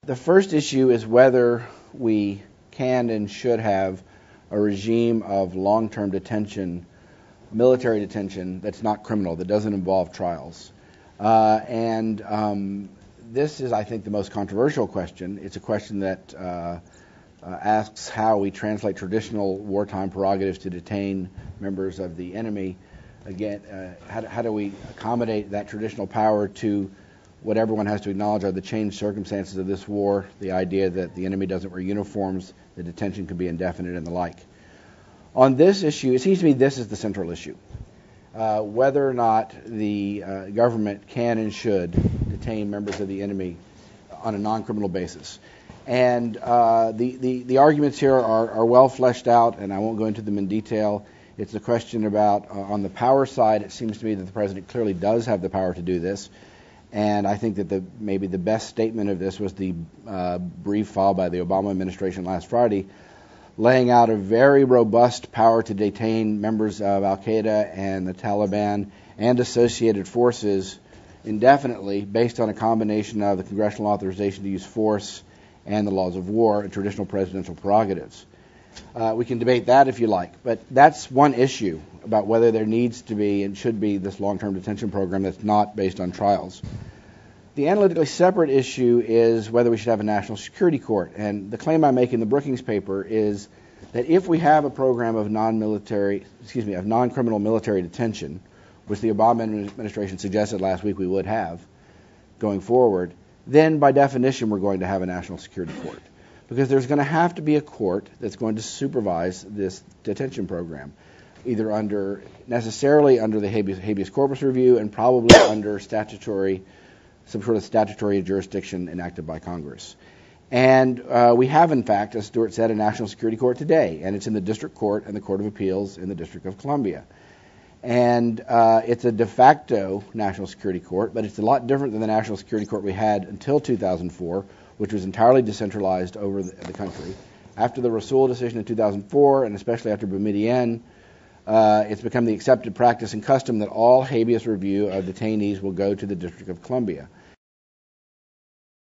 The first issue is whether we can and should have a regime of long-term detention, military detention, that's not criminal, that doesn't involve trials. This is, I think, the most controversial question. It's a question that asks how we translate traditional wartime prerogatives to detain members of the enemy. Again, how do we accommodate that traditional power to what everyone has to acknowledge are the changed circumstances of this war, the idea that the enemy doesn't wear uniforms, the detention can be indefinite, and the like. On this issue, it seems to me this is the central issue. Whether or not the government can and should detain members of the enemy on a non-criminal basis. And the arguments here are well fleshed out, and I won't go into them in detail. It's a question about, on the power side, it seems to me that the president clearly does have the power to do this. And I think that maybe the best statement of this was the brief filed by the Obama administration last Friday, laying out a very robust power to detain members of Al-Qaeda and the Taliban and associated forces indefinitely based on a combination of the congressional authorization to use force and the laws of war and traditional presidential prerogatives. We can debate that if you like, but that's one issue about whether there needs to be and should be this long-term detention program that's not based on trials. The analytically separate issue is whether we should have a national security court, and the claim I make in the Brookings paper is that if we have a program of non-criminal military detention, which the Obama administration suggested last week we would have going forward, then by definition we're going to have a national security court, because there's going to have to be a court that's going to supervise this detention program, either necessarily under the habeas corpus review and probably under some sort of statutory jurisdiction enacted by Congress. And we have, in fact, as Stuart said, a national security court today, and it's in the district court and the Court of Appeals in the District of Columbia. And it's a de facto national security court, but it's a lot different than the national security court we had until 2004, which was entirely decentralized over the country. After the Rasool decision in 2004, and especially after Boumediene, it's become the accepted practice and custom that all habeas review of detainees will go to the District of Columbia.